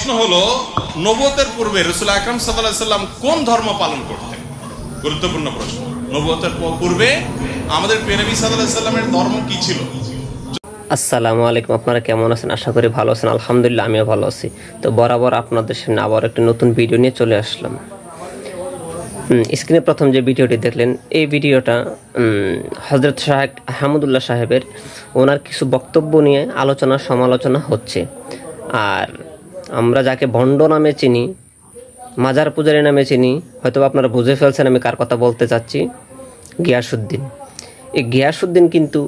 প্রশ্ন হলো, নবুয়তের পূর্বে রাসূল আকরাম সাল্লাল্লাহু আলাইহি সাল্লাম কোন ধর্ম পালন করতেন? গুরুত্বপূর্ণ প্রশ্ন। নবুয়তের পূর্বে আমাদের প্রিয় নবী সাল্লাল্লাহু আলাইহি সাল্লামের ধর্ম কি ছিল? আসসালামু আলাইকুম, আপনারা কেমন আছেন? আশা করি ভালো আছেন। আলহামদুলিল্লাহ, আমিও ভালো আছি। তো বরাবর আপনাদের সামনে আবার একটা নতুন ভিডিও নিয়ে চলে আসলাম। স্ক্রিনে প্রথম যে ভিডিওটি দেখলেন, এই ভিডিওটা হযরত শাহ আহমদুল্লাহ সাহেবের ওনার কিছু বক্তব্য নিয়ে আলোচনা সমালোচনা হচ্ছে। আর আমরা যাকে ভণ্ড নামে চিনি, মাজার পূজারী নামে চিনি, হয়তো আপনারা বুঝে ফেলছেন আমি কার কথা বলতে চাচ্ছি। গিয়াসউদ্দিন। এই গিয়াসউদ্দিন কিন্তু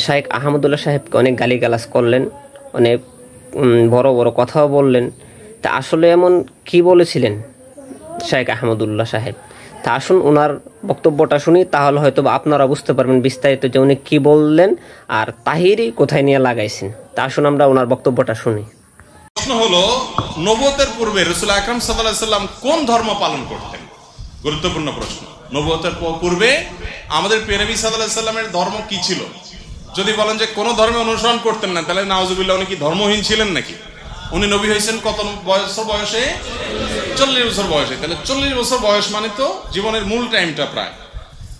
শাইখ আহমদুল্লাহ সাহেবকে অনেক গালিগালাজ করলেন, অনেক বড় বড় কথাও বললেন। তা আসলে এমন কি বলেছিলেন শাইখ আহমদুল্লাহ সাহেব? তা আসুন ওনার বক্তব্যটা শুনি, তাহলে হয়তো আপনারা বুঝতে পারবেন বিস্তারিত যে উনি কী বললেন আর তাহিরি কোথায় নিয়ে লাগাইছেন। তা আসুন আমরা ওনার বক্তব্যটা শুনি। প্রশ্ন হলো, নবুয়তের পূর্বে রাসূল আকরাম সাল্লাল্লাহু আলাইহি সাল্লাম কোন ধর্ম পালন করতেন? গুরুত্বপূর্ণ প্রশ্ন। নবুয়তের পূর্বে আমাদের প্রিয় নবী সাল্লাল্লাহু আলাইহি সাল্লামের ধর্ম কি ছিল? যদি বলেন যে কোন ধর্মে অনুসরণ করতেন না, তাহলে নাউজুবিল্লাহ, উনি কি ধর্মহীন ছিলেন নাকি? উনি নবী হয়েছেন কত বয়সে? 40 বছর বয়সে। তাহলে 40 বছর বয়স মানে তো জীবনের মূল টাইমটা প্রায়।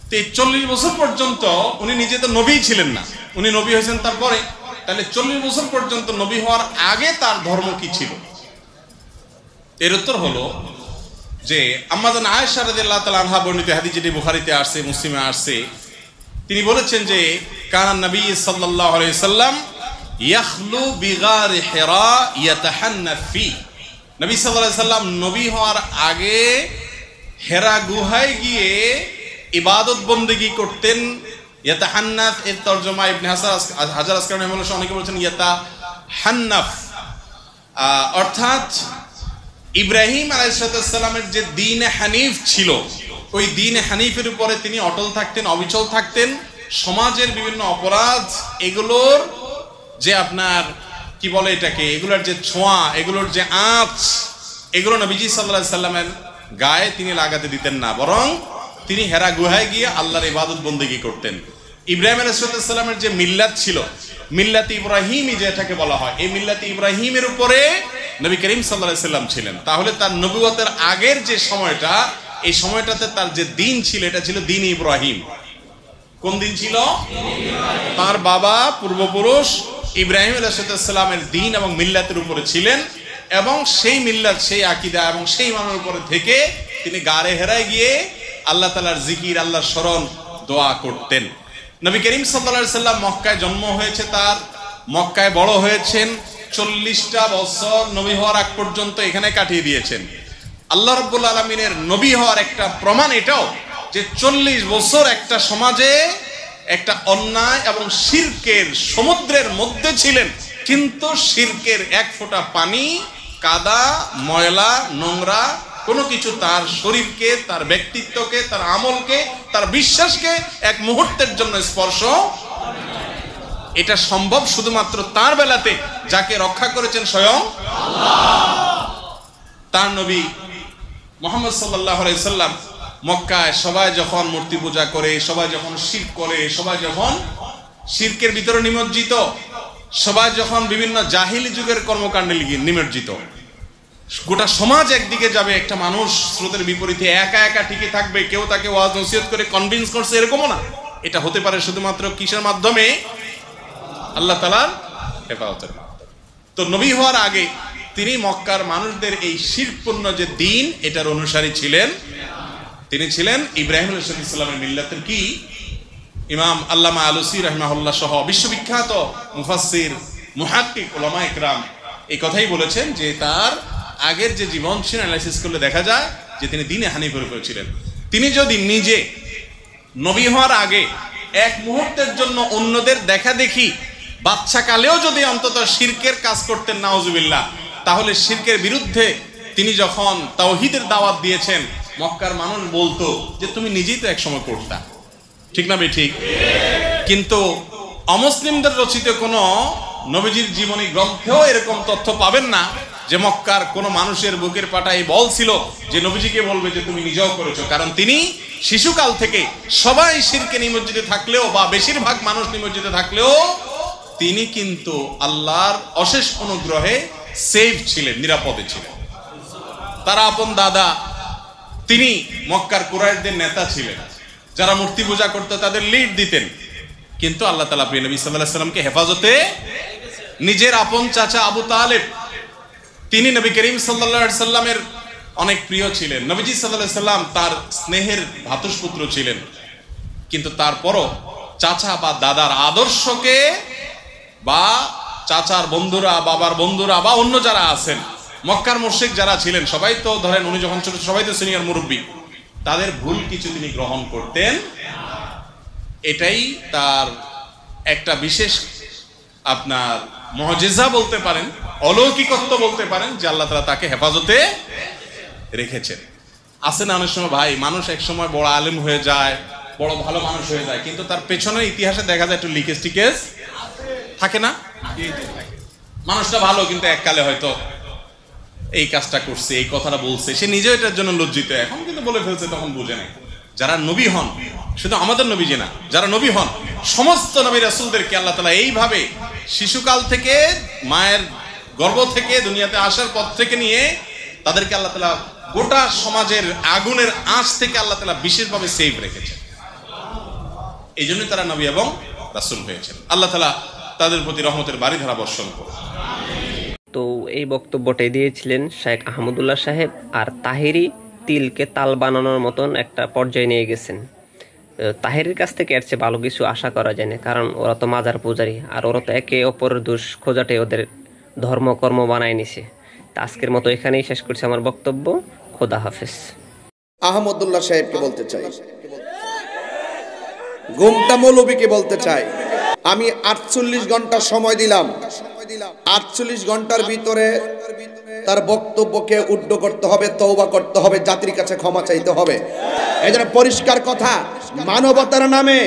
তো এই 40 বছর পর্যন্ত উনি নিজে তো নবী ছিলেন না, উনি নবী হয়েছেন তারপরে। তাহলে 40 বছর পর্যন্ত নবী হওয়ার আগে তার ধর্ম কি ছিল? এর উত্তর হলো যে আম্মা জান আয়েশা রাদিয়াল্লাহু তাআলা আনহা বর্ণিত হাদিস, যেটি বুখারীতে আসছে, মুসলিমে আসছে, তিনি বলেছেন যে কানান নবী সাল্লাল্লাহু আলাইহি সাল্লাম ইয়াখলু বিগারি হিরা ইয়াতাহান্নাফ ফি। নবী সাল্লাল্লাহু আলাইহি সাল্লাম নবী হওয়ার আগে হেরা গুহায় গিয়ে ইবাদত বন্দেগী করতেন। ইয়াতাহান্নাফ এর তরজমা ইবনে হাজার আসকালানি রাহিমাহুল্লাহ অনেকে বলেছেন ইয়াতাহান্নাফ, অর্থাৎ ইব্রাহিম আলাইহিস সালামের যে দ্বীন হানিফ ছিল, ওই দ্বীন হানিফের উপরে তিনি অটল থাকতেন, অবিচল থাকতেন। সমাজের বিভিন্ন অপরাধ, এগুলোর যে আপনার কি বলে এটাকে, এগুলোর যে ছোঁয়া, এগুলোর যে আঁচ, এগুলো নবীজি সাল্লাল্লাহু আলাইহি সাল্লামের গায়ে তিনি লাগাতে দিতেন না, বরং তিনি হেরা গুহায় গিয়ে আল্লাহর ইবাদত বন্দেগী করতেন। ইব্রাহিম আলাইহিস সালামের যে মিল্লাত ছিল, মিল্লাত ইব্রাহিমী যেটাকে বলা হয়, এই মিল্লাত ইব্রাহিমের উপরে নবী করিম সাল্লাল্লাহু আলাইহি সাল্লাম ছিলেন। তাহলে তার নবুয়তের আগের যে সময়টা, এই সময়টাতে তার যে দিন ছিল, এটা ছিল দিন ইব্রাহিম। কোন দিন ছিল? তার বাবা পূর্বপুরুষ ইব্রাহিম আলাইহিস সালামের দিন এবং মিল্লাতের উপরে ছিলেন, এবং সেই মিল্লাত, সেই আকীদা এবং সেই মানের উপরে থেকে তিনি গারে হেরায় গিয়ে আল্লাহ তাআলার জিকির, আল্লাহর স্মরণ, দোয়া করতেন। নবী করিম সাল্লাল্লাহু আলাইহি সাল্লাম মক্কায় জন্ম হয়েছে, তার মক্কায় বড় হয়েছেন, 40টা বছর নবী হওয়ার আগ পর্যন্ত এখানে কাটিয়ে দিয়েছেন। আল্লাহ রাব্বুল আলামিনের নবী হওয়ার একটা প্রমাণ এটাও যে 40 বছর একটা সমাজে একটা অন্যায় এবং শিরকের সমুদ্রের মধ্যে ছিলেন, কিন্তু শিরকের এক ফোঁটা পানি, কাদা, ময়লা, নোংরা কোনো কিছু তার শরীরকে, তার ব্যক্তিত্বকে, তার আমলকে, তার বিশ্বাসকে এক মুহূর্তের জন্য স্পর্শ। এটা সম্ভব শুধুমাত্র তার বেলাতে, যাকে রক্ষা করেছেন স্বয়ং আল্লাহ। তার নবী মুহাম্মদ সাল্লাল্লাহু আলাইহি সাল্লাম মক্কায় সবাই যখন মূর্তি পূজা করে, সবাই যখন শিরক করে, সবাই যখন শিরকের ভিতরে নিমজ্জিত, সবাই যখন বিভিন্ন জাহিলি যুগের কর্মকাণ্ডে নিমজ্জিত, গোটা সমাজ একদিকে যাবে, একটা মানুষ স্রোতের বিপরীতে একা একা টিকে থাকবে, কেউ তাকে ওয়াজ নসিহত করে কনভিন্স করছে, এরকমও না। এটা হতে পারে শুধুমাত্র কিসের মাধ্যমে? আল্লাহ তাআলার হেফাজতের মাধ্যমে। তো নবী হওয়ার আগে তিনি মক্কার মানুষদের এই শিরকপূর্ণ যে দিন, এটার অনুসারী ছিলেন। তিনি ছিলেন ইব্রাহিম আলাইহিস সালামের মিল্লাতের কি ইমাম আল্লামা আলুসি রাহিমাহুল্লাহ সহ বিশ্ববিখ্যাত মুফাসসির, মুহাক্কিক, উলামা ইকরাম এই কথাই বলেছেন যে তার আগের যে জীবন সে অ্যানালাইসিস করলে দেখা যায় যে তিনি দ্বীনে হানিফের উপরে ছিলেন। তিনি যদি নিজে নবী হওয়ার আগে এক মুহূর্তের জন্য অন্যদের দেখা দেখি বাচ্চা কালেও যদি অন্তত শিরকের কাজ করতেন, নাউজুবিল্লাহ, তাহলে শিরকের বিরুদ্ধে তিনি যখন তাওহীদের দাওয়াত দিয়েছেন, মক্কার মানুষ বলতো যে তুমি নিজেই তো একসময় করতা, ঠিক না বে ঠিক? কিন্তু অমুসলিমদের রচিত কোনো নবীজির জীবনী গ্রন্থেও এরকম তথ্য পাবেন না যে মক্কার কোনো মানুষের বুকের পাটায় বলছিল যে নবীজিকে বলবে যে তুমি নিজেও করেছো। কারণ তিনি শিশুকাল থেকে সবাই শিরকে নিমজ্জিত থাকলেও, বা বেশিরভাগ মানুষ নিমজ্জিত থাকলেও, তিনি কিন্তু আল্লাহর অশেষ অনুগ্রহে সেফ ছিলেন, নিরাপদে ছিলেন। তারা আপন দাদা, তিনি মক্কার কুরাইশদের নেতা ছিলেন, যারা মূর্তি পূজা করতো তাদের লিড দিতেন। কিন্তু আল্লাহ তাআলা প্রিয় নবী সাল্লাল্লাহু আলাইহি সাল্লামকে হেফাজতে নিজের আপন চাচা আবু তালেব, তিনি নবী করিম সাল্লাল্লাহু আলাইহি সাল্লামের অনেক প্রিয় ছিলেন। নবীজি সাল্লাল্লাহু আলাইহি সাল্লাম তার স্নেহের ভ্রাতুষ্পুত্র ছিলেন, কিন্তু তারপরও চাচা বা দাদার আদর্শকে বা চাচার বন্ধুরা, বাবার বন্ধুরা বা অন্য যারা আছেন, মক্কার মুশরিক যারা ছিলেন, সবাই তো ধরেন উনি যখন ছোট সবাই তো সিনিয়র মুরব্বী, তাদের ভুল কিছু তিনি গ্রহণ করতেন। এটাই তার একটা বিশেষ আপনার মুজিজা বলতে পারেন, অলৌকিকত্ব বলতে পারেন, যে আল্লাহ তাআলা তাকে হেফাজতে রেখেছেন। আছে না অনেক সময় ভাই, মানুষ এক সময় বড় আলেম হয়ে যায়, বড় ভালো মানুষ হয়ে যায়, কিন্তু তার পেছনের ইতিহাসে দেখা যায় একটু লিকেজ টিকেজ থাকে না? মানুষটা ভালো, কিন্তু এককালে হয়তো এই কাজটা করছে, এই কথাটা বলছে, সে নিজেও এটার জন্য লজ্জিত, এখন কিন্তু বলে ফেলছে, তখন বুঝে নাই। যারা নবী হন, শুধু আমাদের নবী যে না, যারা নবী হন, সমস্ত নবী রাসূলদেরকে আল্লাহ তাআলা এইভাবে শিশুকাল থেকে, মায়ের গর্ভ থেকে, দুনিয়াতে আসার পর থেকে নিয়ে তাদেরকে আল্লাহ তাআলা গোটা সমাজের আগুনের আঁচ থেকে আল্লাহ তাআলা বিশেষভাবে সেভ রেখেছেন। এই জন্যই তারা নবী এবং রাসূল হয়েছেন। আল্লাহ তাআলা তাদের প্রতি রহমতের বারিধারা বর্ষণ করুন। তো এই বক্তব্যটাই দিয়েছিলেন শেখ আহমদুল্লাহ সাহেব। আর তাহেরি তিলকে তাল বানানোর মতন একটা পর্যায়ে নিয়ে গেছেন। তাহেরির কাছ থেকে এর চেয়ে ভালো কিছু আশা করা যায় না, কারণ ওরা তো মাজার পূজারী, আর ওরা তো একে অপরের দোষ খোঁজাটে ওদের ধর্মকর্ম বানায় নিছে। তা আজকের মতো এখানেই শেষ করছি আমার বক্তব্য। খোদা হাফেজ। আহমদুল্লাহ সাহেবকে বলতে চাই, ঘুমটা মৌলবীকে বলতে চাই, আমি 48 ঘন্টা সময় দিলাম, 48 ঘন্টার ভিতরে তার বক্তব্যকে উড্ড করতে হবে, তওবা করতে হবে, জাতির কাছে ক্ষমা চাইতে হবে। এই জন্য পরিষ্কার কথা, মানবতার নামে,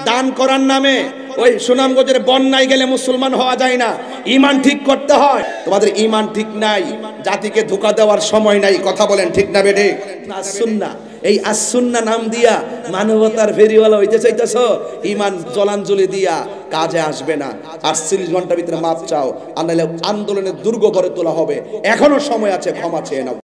দান করার নামে ওই সুনামগঞ্জের বন্যায় গেলে মুসলমান হওয়া যায় না, ঈমান ঠিক করতে হয়। তোমাদের ঈমান ঠিক নাই, জাতিকে ধোঁকা দেওয়ার সময় নাই। কথা বলেন ঠিক না বেঠে? সুন্নাহ, এই আসুন্নাহ নাম দিয়া মানবতার ফেরিওয়ালা হইতে চাইতেছ, ঈমান জলাঞ্জলি দিয়া কাজে আসবে না। 48 ঘন্টার ভিতরে মাপ চাও, আর নাহলে আন্দোলনের দুর্গ গড়ে তোলা হবে। এখনো সময় আছে, ক্ষমা চেয়ে নাও।